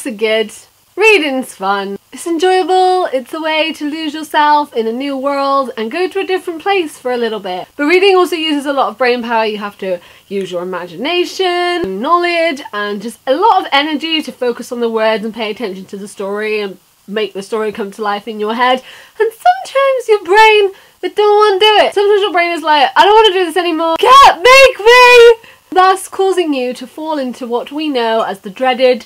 Books are good, reading's fun, it's enjoyable, it's a way to lose yourself in a new world and go to a different place for a little bit. But reading also uses a lot of brain power. You have to use your imagination, knowledge, and just a lot of energy to focus on the words and pay attention to the story and make the story come to life in your head. And sometimes your brain, it don't want to do it. Sometimes your brain is like, I don't want to do this anymore, can't make me! Thus causing you to fall into what we know as the dreaded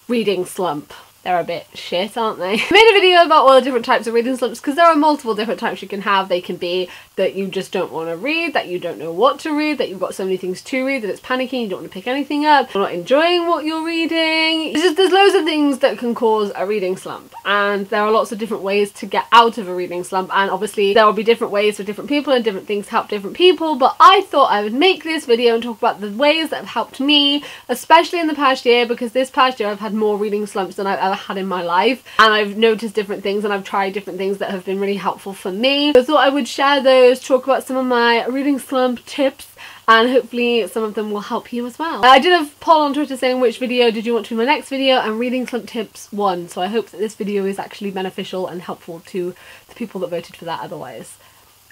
reading slump. They're a bit shit, aren't they? I made a video about all the different types of reading slumps because there are multiple different types you can have. They can be that you just don't want to read, that you don't know what to read, that you've got so many things to read that it's panicking, you don't want to pick anything up, you're not enjoying what you're reading. There's loads of things that can cause a reading slump, and there are lots of different ways to get out of a reading slump, and obviously there will be different ways for different people and different things help different people, but I thought I would make this video and talk about the ways that have helped me, especially in the past year, because this past year I've had more reading slumps than I've ever had in my life, and I've noticed different things and I've tried different things that have been really helpful for me. So I thought I would share those, talk about some of my reading slump tips, and hopefully some of them will help you as well. I did a poll on Twitter saying which video did you want to be my next video, and reading slump tips won, so I hope that this video is actually beneficial and helpful to the people that voted for that. Otherwise,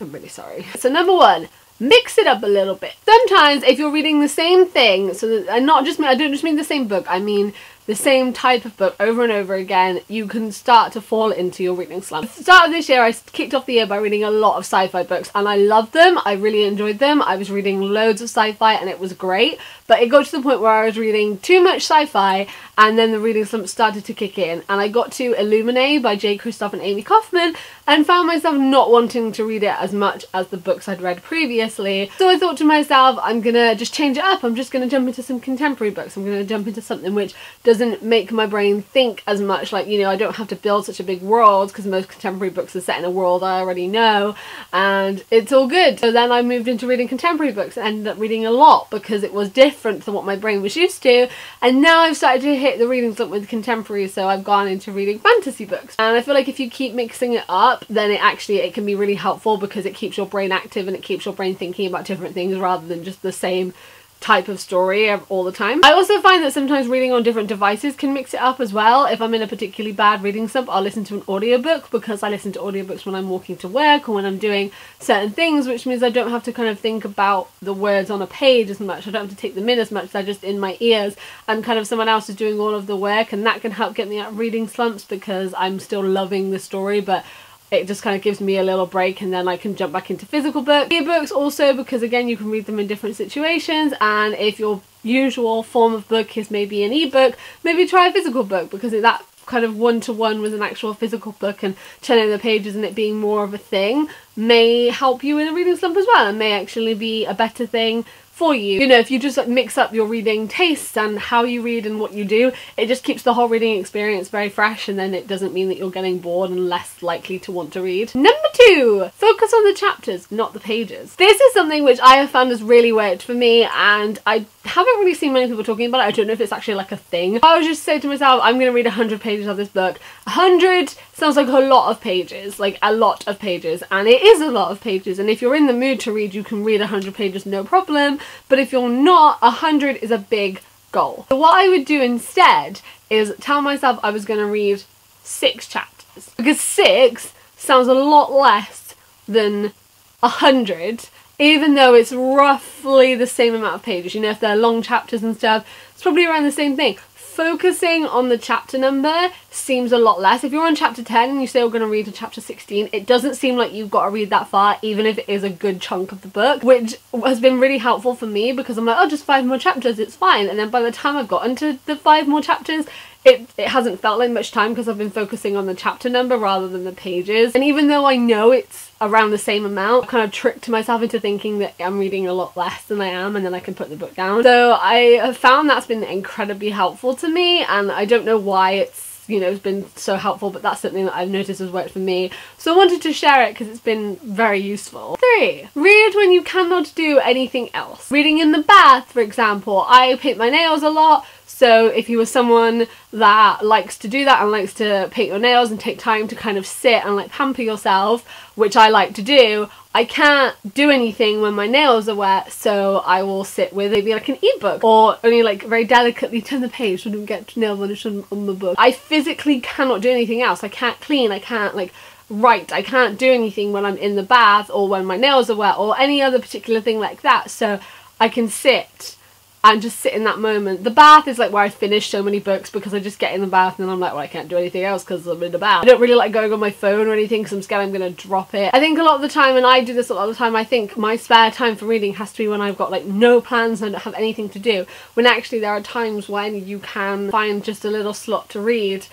I'm really sorry. So number one, mix it up a little bit. Sometimes if you're reading the same thing, so that, and I don't just mean the same book, I mean the same type of book over and over again, you can start to fall into your reading slump. At the start of this year, I kicked off the year by reading a lot of sci-fi books, and I loved them. I really enjoyed them. I was reading loads of sci-fi and it was great, but it got to the point where I was reading too much sci-fi and then the reading slump started to kick in, and I got to Illuminae by J. Kristoff and Amy Kaufman and found myself not wanting to read it as much as the books I'd read previously. So I thought to myself, I'm gonna just change it up. I'm just gonna jump into some contemporary books. I'm gonna jump into something which doesn't make my brain think as much, like, you know, I don't have to build such a big world, because most contemporary books are set in a world I already know, and it's all good. So then I moved into reading contemporary books and ended up reading a lot because it was different than what my brain was used to, and now I've started to hit the reading slump with contemporary, so I've gone into reading fantasy books. And I feel like if you keep mixing it up, then it can be really helpful because it keeps your brain active and it keeps your brain thinking about different things rather than just the same type of story all the time. I also find that sometimes reading on different devices can mix it up as well. If I'm in a particularly bad reading slump, I'll listen to an audiobook, because I listen to audiobooks when I'm walking to work or when I'm doing certain things, which means I don't have to kind of think about the words on a page as much. I don't have to take them in as much. They're just in my ears and kind of someone else is doing all of the work, and that can help get me out of reading slumps because I'm still loving the story, but it just kind of gives me a little break, and then I can jump back into physical books. E-books also, because again you can read them in different situations, and if your usual form of book is maybe an e-book, maybe try a physical book, because that kind of one-to-one with an actual physical book and turning the pages and it being more of a thing may help you in a reading slump as well, and may actually be a better thing for you. You know, if you just like mix up your reading tastes and how you read and what you do, it just keeps the whole reading experience very fresh, and then it doesn't mean that you're getting bored and less likely to want to read. Number two, focus on the chapters, not the pages. This is something which I have found has really worked for me, and I haven't really seen many people talking about it. I don't know if it's actually like a thing. I was just saying to myself, I'm going to read 100 pages of this book. 100 sounds like a lot of pages, like a lot of pages, and it is a lot of pages, and if you're in the mood to read, you can read 100 pages no problem. But if you're not, 100 is a big goal. So what I would do instead is tell myself I was going to read 6 chapters. Because 6 sounds a lot less than 100, even though it's roughly the same amount of pages. You know, if they're long chapters and stuff, it's probably around the same thing. Focusing on the chapter number seems a lot less. If you're on chapter 10 and you say we're going to read to chapter 16, it doesn't seem like you've got to read that far, even if it is a good chunk of the book, which has been really helpful for me, because I'm like, oh, just 5 more chapters, it's fine. And then by the time I've gotten to the 5 more chapters, it hasn't felt like much time, because I've been focusing on the chapter number rather than the pages. And even though I know it's around the same amount, I've kind of tricked myself into thinking that I'm reading a lot less than I am, and then I can put the book down. So I have found that's been incredibly helpful to me, and I don't know why it's, you know, it's been so helpful, but that's something that I've noticed has worked for me. So I wanted to share it because it's been very useful. 3. Read when you cannot do anything else. Reading in the bath, for example. I paint my nails a lot, So if you are someone that likes to do that and likes to paint your nails and take time to kind of sit and like pamper yourself, which I like to do, I can't do anything when my nails are wet, so I will sit with maybe like an ebook, or only like very delicately turn the page so I don't get nail varnish on the book. I physically cannot do anything else. I can't clean, I can't like write, I can't do anything when I'm in the bath or when my nails are wet or any other particular thing like that. So I can sit and just sit in that moment. The bath is like where I finish so many books, because I just get in the bath and then I'm like, well, I can't do anything else because I'm in the bath. I don't really like going on my phone or anything because I'm scared I'm going to drop it. I think a lot of the time, and I do this a lot of the time, I think my spare time for reading has to be when I've got like no plans and I don't have anything to do, when actually there are times when you can find just a little slot to read,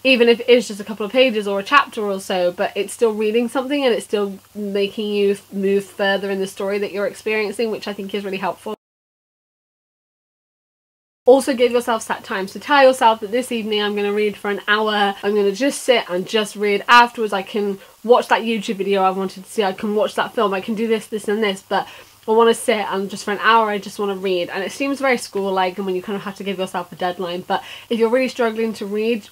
even if it is just a couple of pages or a chapter or so, but it's still reading something and it's still making you move further in the story that you're experiencing, which I think is really helpful. Also give yourself set time. So tell yourself that this evening I'm going to read for an hour. I'm going to just sit and just read. Afterwards I can watch that YouTube video I wanted to see. I can watch that film. I can do this, this and this. But I want to sit and just for an hour I just want to read. And it seems very school-like and when you kind of have to give yourself a deadline. But if you're really struggling to read,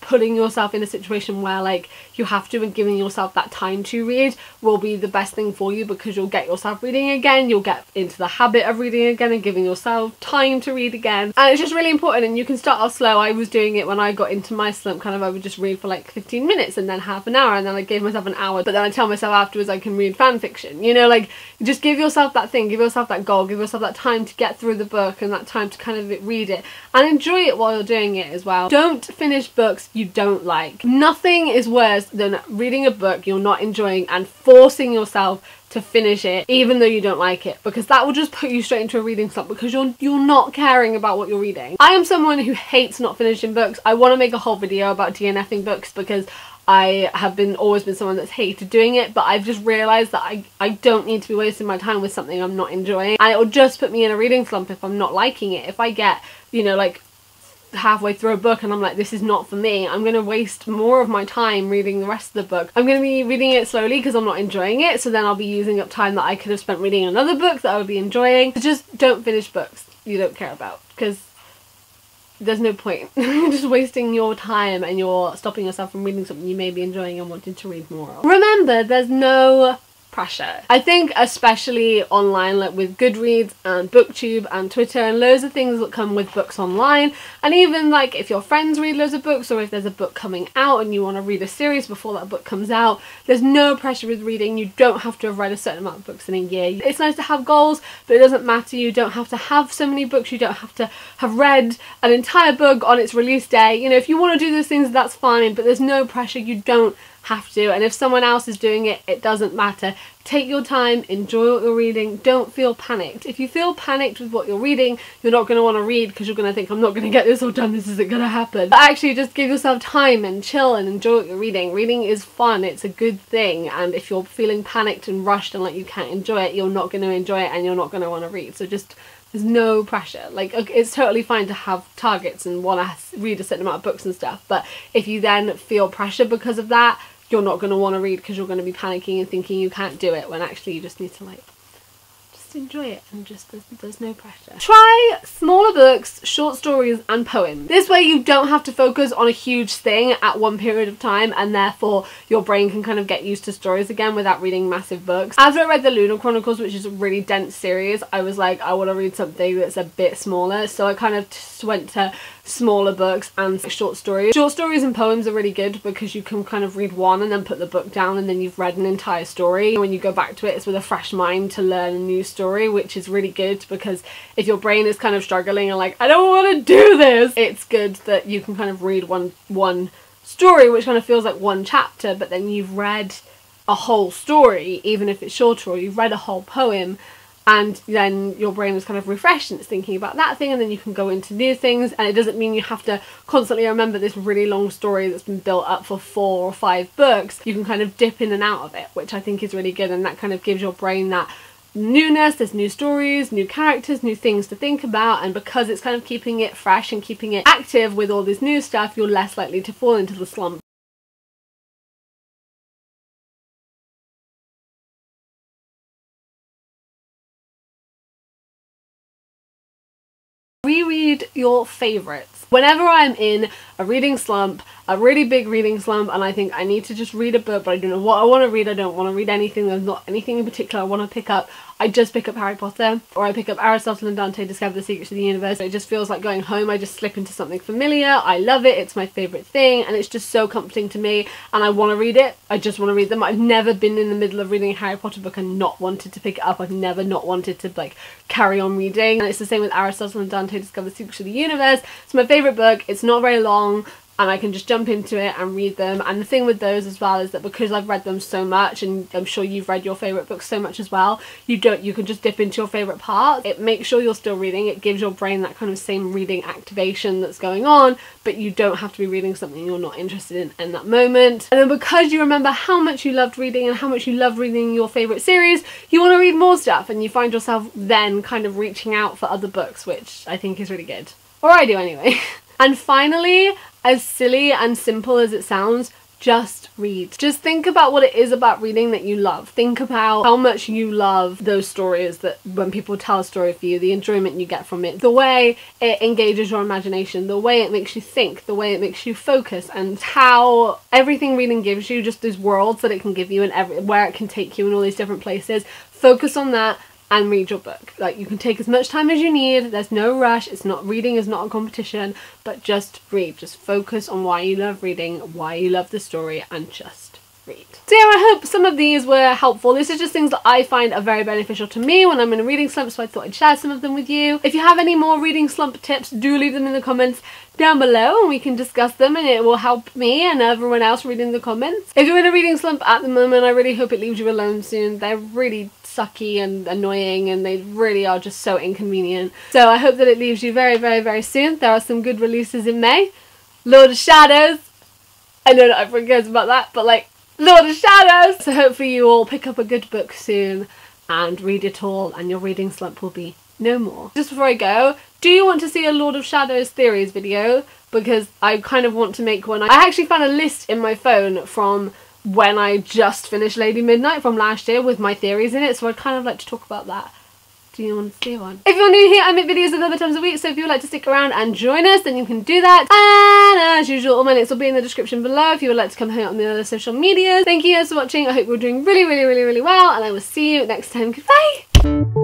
putting yourself in a situation where like you have to and giving yourself that time to read will be the best thing for you, because you'll get yourself reading again, you'll get into the habit of reading again and giving yourself time to read again. And it's just really important, and you can start off slow. I was doing it when I got into my slump, kind of I would just read for like 15 minutes and then half an hour, and then I gave myself an hour, but then I tell myself afterwards I can read fan fiction, you know, like just give yourself that thing, give yourself that goal, give yourself that time to get through the book and that time to kind of read it and enjoy it while you're doing it as well. Don't finish books you don't like. Nothing is worse than reading a book you're not enjoying and forcing yourself to finish it even though you don't like it, because that will just put you straight into a reading slump because you're not caring about what you're reading. I am someone who hates not finishing books. I want to make a whole video about DNFing books because I have always been someone that's hated doing it, but I've just realised that I don't need to be wasting my time with something I'm not enjoying, and it will just put me in a reading slump if I'm not liking it. If I get, you know, like halfway through a book and I'm like, this is not for me, I'm going to waste more of my time reading the rest of the book. I'm going to be reading it slowly because I'm not enjoying it, so then I'll be using up time that I could have spent reading another book that I would be enjoying. So just don't finish books you don't care about, because there's no point. You're just wasting your time and you're stopping yourself from reading something you may be enjoying and wanting to read more of. Remember, there's no pressure. I think especially online, like with Goodreads and BookTube and Twitter and loads of things that come with books online, and even like if your friends read loads of books or if there's a book coming out and you want to read a series before that book comes out, there's no pressure with reading. You don't have to have read a certain amount of books in a year. It's nice to have goals, but it doesn't matter. You don't have to have so many books. You don't have to have read an entire book on its release day. You know, if you want to do those things, that's fine, but there's no pressure. You don't have to, and if someone else is doing it, it doesn't matter. Take your time, enjoy what you're reading, don't feel panicked. If you feel panicked with what you're reading, you're not going to want to read because you're going to think, I'm not going to get this all done, this isn't going to happen. But actually just give yourself time and chill and enjoy what you're reading. Reading is fun, it's a good thing, and if you're feeling panicked and rushed and like you can't enjoy it, you're not going to enjoy it and you're not going to want to read. So just, there's no pressure. Like, it's totally fine to have targets and want to read a certain amount of books and stuff, but if you then feel pressure because of that, you're not going to want to read because you're going to be panicking and thinking you can't do it, when actually you just need to like just enjoy it and just there's no pressure. Try smaller books, short stories and poems. This way you don't have to focus on a huge thing at one period of time, and therefore your brain can kind of get used to stories again without reading massive books. After I read the Lunar Chronicles, which is a really dense series, I was like, I want to read something that's a bit smaller, so I kind of just went to smaller books and short stories. Short stories and poems are really good because you can kind of read one and then put the book down and then you've read an entire story. When you go back to it, it's with a fresh mind to learn a new story, which is really good, because if your brain is kind of struggling and like, I don't want to do this, it's good that you can kind of read one story which kind of feels like one chapter, but then you've read a whole story, even if it's shorter, or you've read a whole poem, and then your brain is kind of refreshed and it's thinking about that thing, and then you can go into new things, and it doesn't mean you have to constantly remember this really long story that's been built up for 4 or 5 books. You can kind of dip in and out of it, which I think is really good, and that kind of gives your brain that newness. There's new stories, new characters, new things to think about, and because it's kind of keeping it fresh and keeping it active with all this new stuff, you're less likely to fall into the slump. reread your favourites. Whenever I'm in a reading slump, a really big reading slump, and I think I need to just read a book, but I don't know what I want to read, I don't want to read anything, there's not anything in particular I want to pick up, I just pick up Harry Potter, or I pick up Aristotle and Dante Discover the Secrets of the Universe. It just feels like going home. I just slip into something familiar, I love it, it's my favourite thing, and it's just so comforting to me, and I want to read it. I just want to read them. I've never been in the middle of reading a Harry Potter book and not wanted to pick it up. I've never not wanted to like carry on reading, and it's the same with Aristotle and Dante Discover the Secrets of the Universe. It's my favourite book, it's not very long, and I can just jump into it and read them. And the thing with those as well is that because I've read them so much, and I'm sure you've read your favourite books so much as well, you can just dip into your favourite part. It makes sure you're still reading, it gives your brain that kind of same reading activation that's going on, but you don't have to be reading something you're not interested in that moment. And then because you remember how much you loved reading and how much you love reading your favourite series, you want to read more stuff, and you find yourself then kind of reaching out for other books, which I think is really good. Or I do anyway. And finally, as silly and simple as it sounds, just read. Just think about what it is about reading that you love. Think about how much you love those stories, that when people tell a story for you, the enjoyment you get from it, the way it engages your imagination, the way it makes you think, the way it makes you focus, and how everything reading gives you, just those worlds that it can give you and where it can take you in all these different places. Focus on that and read your book. Like, you can take as much time as you need, there's no rush, reading is not a competition, but just read. Just focus on why you love reading, why you love the story, and just read. So yeah, I hope some of these were helpful. This is just things that I find are very beneficial to me when I'm in a reading slump, so I thought I'd share some of them with you. If you have any more reading slump tips, do leave them in the comments down below and we can discuss them, and it will help me and everyone else reading the comments. If you're in a reading slump at the moment, I really hope it leaves you alone soon. They're really sucky and annoying, and they really are just so inconvenient. So I hope that it leaves you very, very, very soon. There are some good releases in May. Lord of Shadows. I know that everyone cares about that, but like, Lord of Shadows! So hopefully you all pick up a good book soon and read it all, and your reading slump will be no more. Just before I go, do you want to see a Lord of Shadows theories video? Because I kind of want to make one. I actually found a list in my phone from when I just finished Lady Midnight from last year with my theories in it, so I'd kind of like to talk about that. Do you want to see one? If you're new here, I make videos 11 times a week, so if you would like to stick around and join us, then you can do that. And as usual, all my links will be in the description below if you would like to come hang out on the other social medias. Thank you guys for watching. I hope you're doing really, really, really, really well, and I will see you next time. Goodbye!